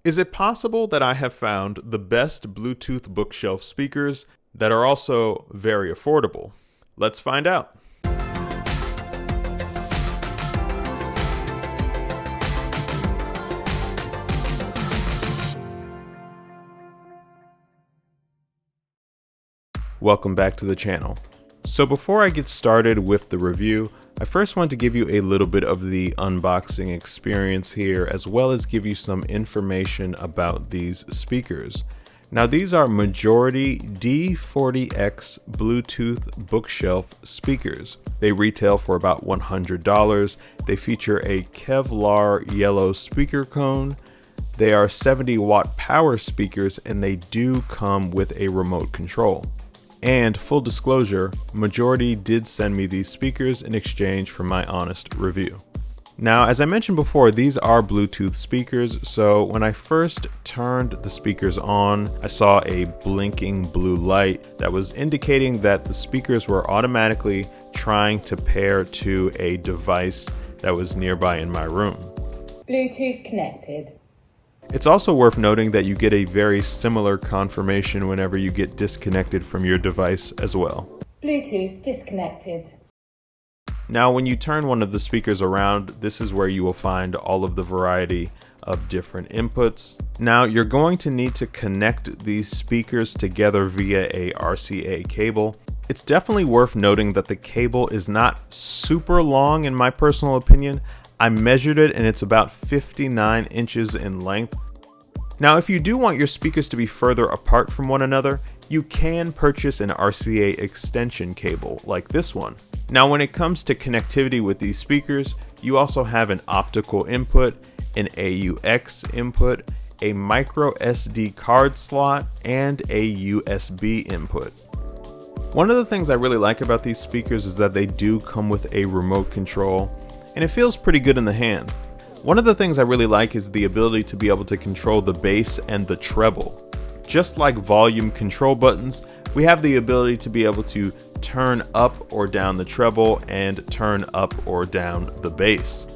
Is it possible that I have found the best Bluetooth bookshelf speakers that are also very affordable? Let's find out. Welcome back to the channel. So before I get started with the review, I first want to give you a little bit of the unboxing experience here, as well as give you some information about these speakers. Now these are Majority D40X Bluetooth Bookshelf speakers. They retail for about $100. They feature a Kevlar yellow speaker cone. They are 70-watt power speakers, and they do come with a remote control. And full disclosure, Majority did send me these speakers in exchange for my honest review. Now, as I mentioned before, these are Bluetooth speakers, so when I first turned the speakers on, I saw a blinking blue light that was indicating that the speakers were automatically trying to pair to a device that was nearby in my room. Bluetooth connected. It's also worth noting that you get a very similar confirmation whenever you get disconnected from your device as well. Bluetooth disconnected. Now, when you turn one of the speakers around, this is where you will find all of the variety of different inputs. Now, you're going to need to connect these speakers together via a RCA cable. It's definitely worth noting that the cable is not super long in my personal opinion. I measured it and it's about 59 inches in length. Now, if you do want your speakers to be further apart from one another, you can purchase an RCA extension cable like this one. Now, when it comes to connectivity with these speakers, you also have an optical input, an AUX input, a micro SD card slot, and a USB input. One of the things I really like about these speakers is that they do come with a remote control, and it feels pretty good in the hand. One of the things I really like is the ability to be able to control the bass and the treble. Just like volume control buttons, we have the ability to be able to turn up or down the treble and turn up or down the bass.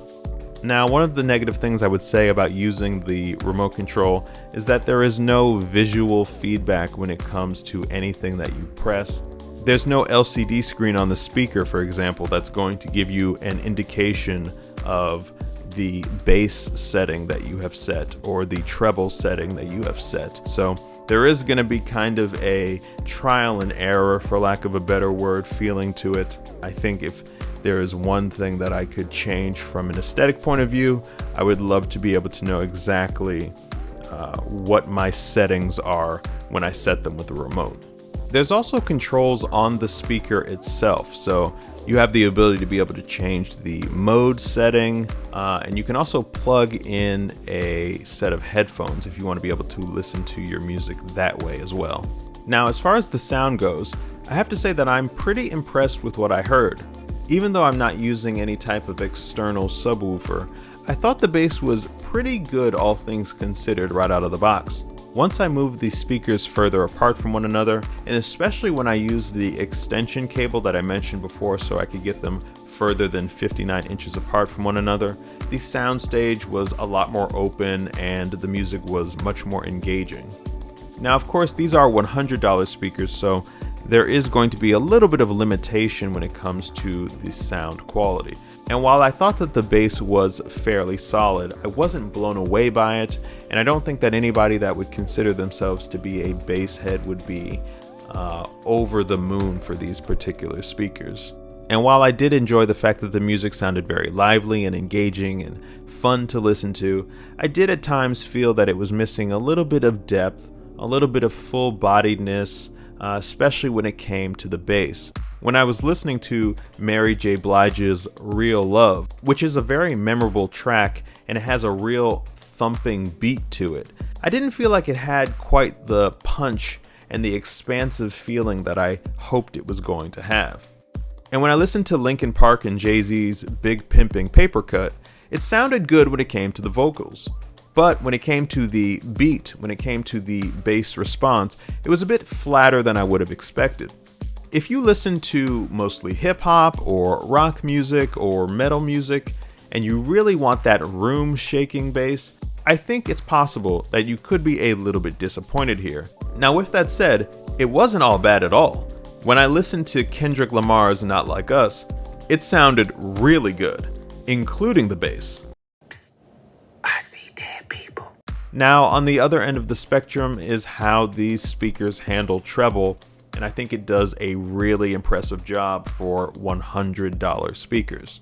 Now, one of the negative things I would say about using the remote control is that there is no visual feedback when it comes to anything that you press. There's no LCD screen on the speaker, for example, that's going to give you an indication of the bass setting that you have set or the treble setting that you have set. So there is going to be kind of a trial and error, for lack of a better word, feeling to it. I think if there is one thing that I could change from an aesthetic point of view, I would love to be able to know exactly what my settings are when I set them with the remote. There's also controls on the speaker itself, so you have the ability to be able to change the mode setting, and you can also plug in a set of headphones if you want to be able to listen to your music that way as well. Now, as far as the sound goes, I have to say that I'm pretty impressed with what I heard. Even though I'm not using any type of external subwoofer, I thought the bass was pretty good, all things considered, right out of the box. Once I moved these speakers further apart from one another, and especially when I used the extension cable that I mentioned before so I could get them further than 59 inches apart from one another, the soundstage was a lot more open and the music was much more engaging. Now, of course, these are $100 speakers, so there is going to be a little bit of a limitation when it comes to the sound quality. And while I thought that the bass was fairly solid, I wasn't blown away by it, and I don't think that anybody that would consider themselves to be a bass head would be over the moon for these particular speakers. And while I did enjoy the fact that the music sounded very lively and engaging and fun to listen to, I did at times feel that it was missing a little bit of depth, a little bit of full-bodiedness, especially when it came to the bass. When I was listening to Mary J. Blige's Real Love, which is a very memorable track and it has a real thumping beat to it, I didn't feel like it had quite the punch and the expansive feeling that I hoped it was going to have. And when I listened to Linkin Park and Jay-Z's Big Pimpin' Paper Cut, it sounded good when it came to the vocals. But when it came to the beat, when it came to the bass response, it was a bit flatter than I would have expected. If you listen to mostly hip hop or rock music or metal music, and you really want that room shaking bass, I think it's possible that you could be a little bit disappointed here. Now with that said, it wasn't all bad at all. When I listened to Kendrick Lamar's Not Like Us, it sounded really good, including the bass. Psst, I see dead people. Now on the other end of the spectrum is how these speakers handle treble, and I think it does a really impressive job for $100 speakers.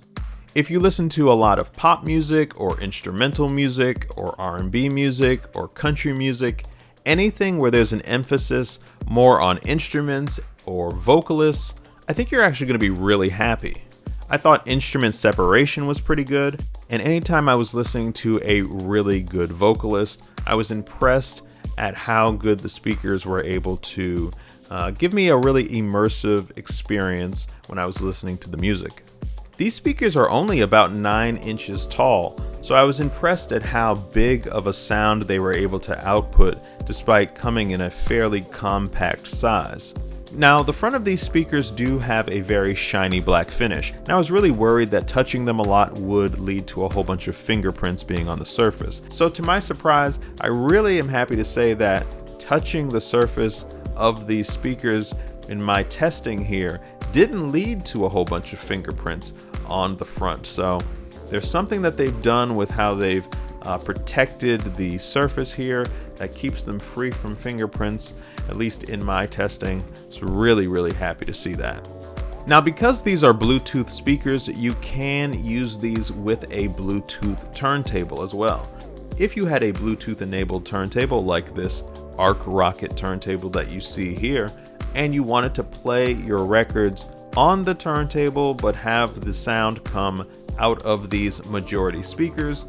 If you listen to a lot of pop music or instrumental music or R&B music or country music, anything where there's an emphasis more on instruments or vocalists, I think you're actually going to be really happy. I thought instrument separation was pretty good, and anytime I was listening to a really good vocalist, I was impressed at how good the speakers were able to give me a really immersive experience when I was listening to the music. These speakers are only about 9 inches tall, so I was impressed at how big of a sound they were able to output despite coming in a fairly compact size. Now, the front of these speakers do have a very shiny black finish, and I was really worried that touching them a lot would lead to a whole bunch of fingerprints being on the surface. So to my surprise, I really am happy to say that touching the surface of these speakers in my testing here didn't lead to a whole bunch of fingerprints on the front. So there's something that they've done with how they've protected the surface here that keeps them free from fingerprints, at least in my testing. So really happy to see that. Now, because these are Bluetooth speakers, you can use these with a Bluetooth turntable as well. If you had a Bluetooth enabled turntable like this Arc Rocket turntable that you see here, and you wanted to play your records on the turntable but have the sound come out of these Majority speakers,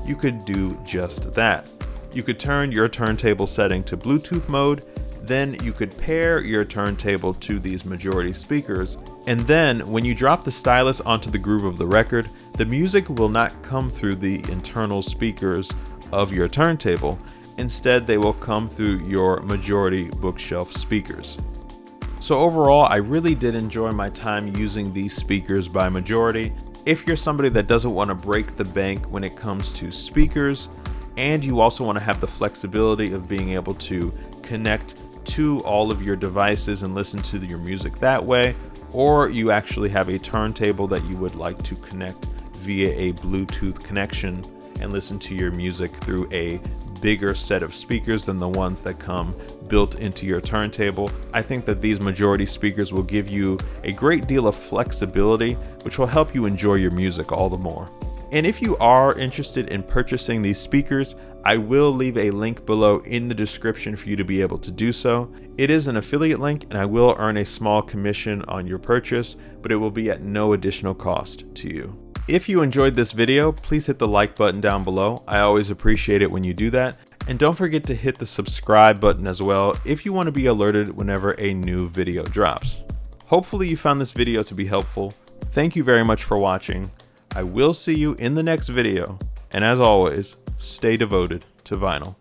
you could do just that. You could turn your turntable setting to Bluetooth mode, then you could pair your turntable to these Majority speakers, and then when you drop the stylus onto the groove of the record, the music will not come through the internal speakers of your turntable. Instead, they will come through your Majority Bookshelf speakers. So overall, I really did enjoy my time using these speakers by Majority. If you're somebody that doesn't want to break the bank when it comes to speakers, and you also want to have the flexibility of being able to connect to all of your devices and listen to your music that way, or you actually have a turntable that you would like to connect via a Bluetooth connection and listen to your music through a bigger set of speakers than the ones that come built into your turntable, I think that these Majority speakers will give you a great deal of flexibility, which will help you enjoy your music all the more. And if you are interested in purchasing these speakers, I will leave a link below in the description for you to be able to do so. It is an affiliate link, and I will earn a small commission on your purchase, but it will be at no additional cost to you. If you enjoyed this video, please hit the like button down below. I always appreciate it when you do that. And don't forget to hit the subscribe button as well if you want to be alerted whenever a new video drops. Hopefully you found this video to be helpful. Thank you very much for watching. I will see you in the next video. And as always, stay devoted to vinyl.